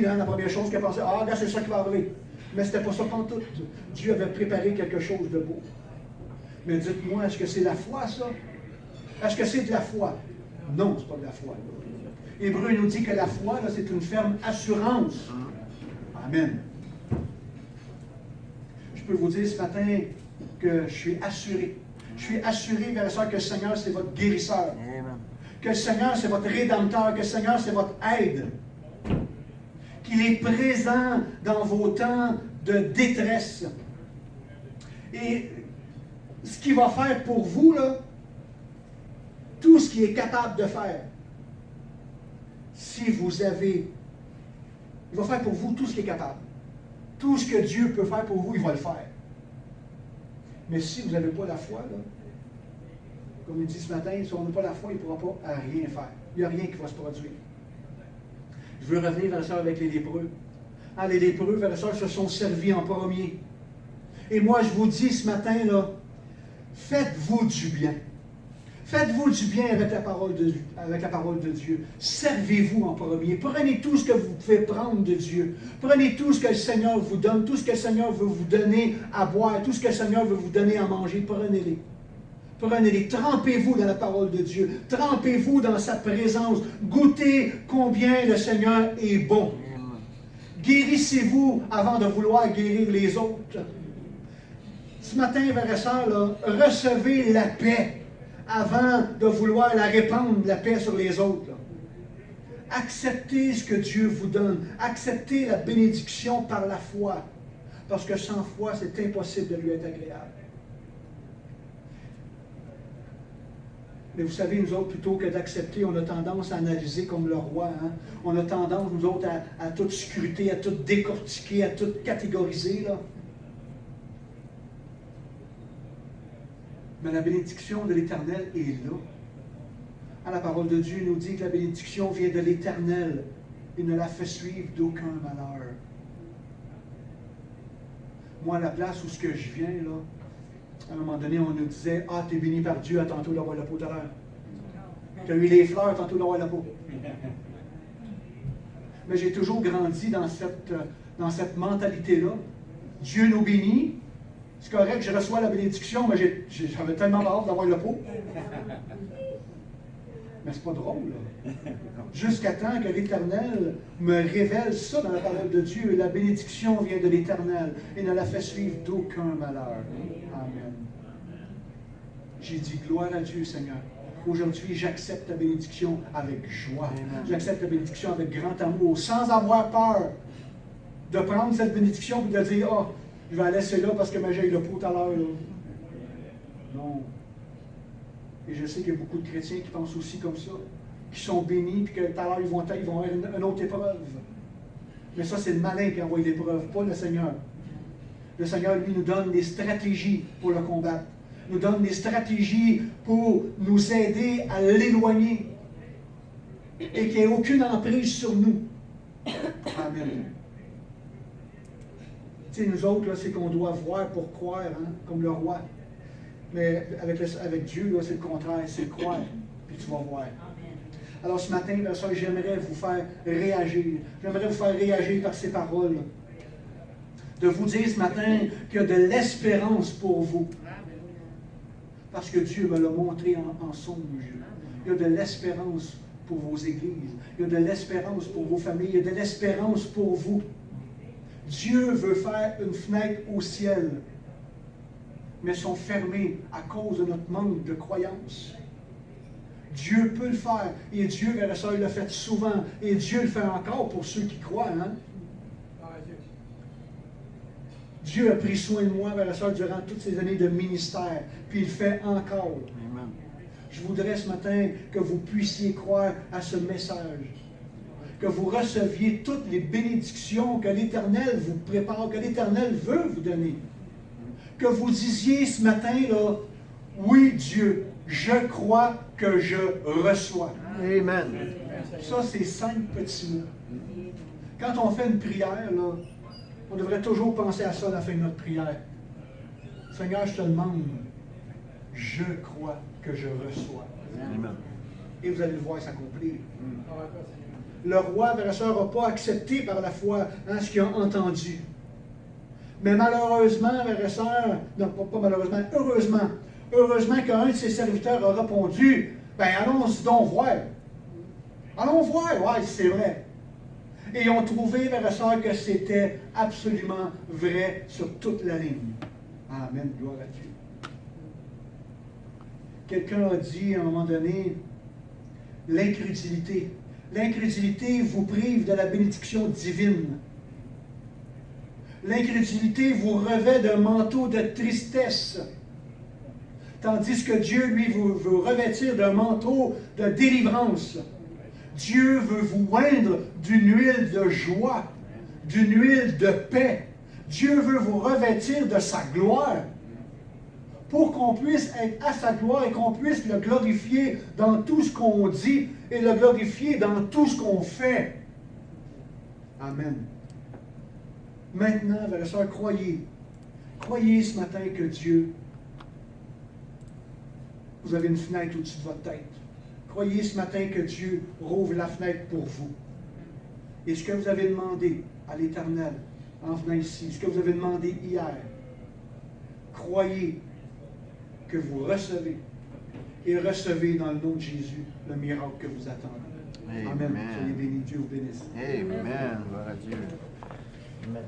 Hein, la première chose qu'il a pensé, ah, regarde, c'est ça qui va arriver. Mais c'était pas ça pantoute. Dieu avait préparé quelque chose de beau. Mais dites-moi, est-ce que c'est la foi, ça? Est-ce que c'est de la foi? Non, c'est pas de la foi. Hébreu nous dit que la foi, là, c'est une ferme assurance. Amen. Je peux vous dire ce matin que je suis assuré. Je suis assuré, vers ça, que le Seigneur, c'est votre guérisseur. Amen. Que le Seigneur, c'est votre rédempteur. Que le Seigneur, c'est votre aide. Qu'il est présent dans vos temps de détresse. Et ce qu'il va faire pour vous, là, tout ce qu'il est capable de faire, si vous avez, il va faire pour vous tout ce qu'il est capable. Tout ce que Dieu peut faire pour vous, il va le faire. Mais si vous n'avez pas la foi, là, comme il dit ce matin, si on n'a pas la foi, il ne pourra pas rien faire. Il n'y a rien qui va se produire. Je veux revenir vers ça avec les lépreux. Ah, les lépreux, vers ça, se sont servis en premier. Et moi, je vous dis ce matin, là, faites-vous du bien. Faites-vous du bien avec la parole de Dieu. Servez-vous en premier. Prenez tout ce que vous pouvez prendre de Dieu. Prenez tout ce que le Seigneur vous donne, tout ce que le Seigneur veut vous donner à boire, tout ce que le Seigneur veut vous donner à manger. Prenez-les. Prenez-les. Trempez-vous dans la parole de Dieu. Trempez-vous dans sa présence. Goûtez combien le Seigneur est bon. Guérissez-vous avant de vouloir guérir les autres. Ce matin, frères et sœurs, là, recevez la paix avant de vouloir la répandre, la paix sur les autres. Là. Acceptez ce que Dieu vous donne. Acceptez la bénédiction par la foi. Parce que sans foi, c'est impossible de lui être agréable. Mais vous savez, nous autres, plutôt que d'accepter, on a tendance à analyser comme le roi. Hein? On a tendance, nous autres, à tout scruter, à tout décortiquer, à tout catégoriser. Là. Mais la bénédiction de l'Éternel est là. Ah, la parole de Dieu nous dit que la bénédiction vient de l'Éternel. Il ne la fait suivre d'aucun malheur. Moi, à la place où ce que je viens, là, à un moment donné, on nous disait, ah, t'es béni par Dieu, à tantôt d'avoir la peau tout à l'heure. Tu as eu les fleurs, tantôt d'avoir la peau. Mais j'ai toujours grandi dans cette mentalité-là. Dieu nous bénit. C'est correct, je reçois la bénédiction, mais j'avais tellement hâte d'avoir le pot. Mais c'est pas drôle, là. Jusqu'à temps que l'Éternel me révèle ça dans la parole de Dieu. La bénédiction vient de l'Éternel et ne la fait suivre d'aucun malheur. Amen. J'ai dit gloire à Dieu, Seigneur. Aujourd'hui, j'accepte ta bénédiction avec joie. J'accepte ta bénédiction avec grand amour, sans avoir peur de prendre cette bénédiction et de dire, ah, oh, je vais la laisser là parce que j'ai eu le pot tout à l'heure. Non. Et je sais qu'il y a beaucoup de chrétiens qui pensent aussi comme ça, qui sont bénis, puis que tout à l'heure, ils vont avoir une autre épreuve. Mais ça, c'est le malin qui envoie l'épreuve, pas le Seigneur. Le Seigneur, lui, nous donne des stratégies pour le combattre. Nous donne des stratégies pour nous aider à l'éloigner. Et qu'il n'y ait aucune emprise sur nous. Amen. Tu sais, nous autres, là, c'est qu'on doit voir pour croire, hein, comme le roi. Mais avec Dieu, là, c'est le contraire, c'est croire, puis tu vas voir. Alors ce matin, j'aimerais vous faire réagir. J'aimerais vous faire réagir par ces paroles. De vous dire ce matin qu'il y a de l'espérance pour vous. Parce que Dieu me l'a montré en songe. Il y a de l'espérance pour vos églises. Il y a de l'espérance pour vos familles. Il y a de l'espérance pour vous. Dieu veut faire une fenêtre au ciel, mais sont fermées à cause de notre manque de croyance. Dieu peut le faire, et Dieu, vers ça, il l'a fait souvent, et Dieu le fait encore pour ceux qui croient. Hein? Dieu a pris soin de moi, vers ça, durant toutes ces années de ministère, puis il le fait encore. Amen. Je voudrais ce matin que vous puissiez croire à ce message. Que vous receviez toutes les bénédictions que l'Éternel vous prépare, que l'Éternel veut vous donner. Que vous disiez ce matin, là, oui Dieu, je crois que je reçois. Amen. Ça, c'est 5 petits mots. Quand on fait une prière, là, on devrait toujours penser à ça à la fin de notre prière. Seigneur, je te demande, je crois que je reçois. Amen. Et vous allez le voir s'accomplir. le roi, frères et sœurs, n'a pas accepté par la foi ce qu'il a entendu. Mais malheureusement, frères et sœurs, non, pas malheureusement, heureusement qu'un de ses serviteurs a répondu, ben allons donc voir. Allons voir, ouais, c'est vrai. Et ils ont trouvé, frères et sœurs, que c'était absolument vrai sur toute la ligne. Amen, gloire à Dieu. Quelqu'un a dit à un moment donné, l'incrédulité. L'incrédulité vous prive de la bénédiction divine. L'incrédulité vous revêt d'un manteau de tristesse. Tandis que Dieu, lui, veut revêtir d'un manteau de délivrance. Dieu veut vous oindre d'une huile de joie, d'une huile de paix. Dieu veut vous revêtir de sa gloire pour qu'on puisse être à sa gloire et qu'on puisse le glorifier dans tout ce qu'on dit et le glorifier dans tout ce qu'on fait. Amen. Maintenant, frères et sœurs, croyez. Croyez ce matin que Dieu, vous avez une fenêtre au-dessus de votre tête. Croyez ce matin que Dieu rouvre la fenêtre pour vous. Et ce que vous avez demandé à l'Éternel en venant ici, ce que vous avez demandé hier, croyez que vous recevez. Et recevez dans le nom de Jésus le miracle que vous attendez. Amen. Soyez bénis. Dieu vous bénisse. Amen. Gloire à Dieu. Amen.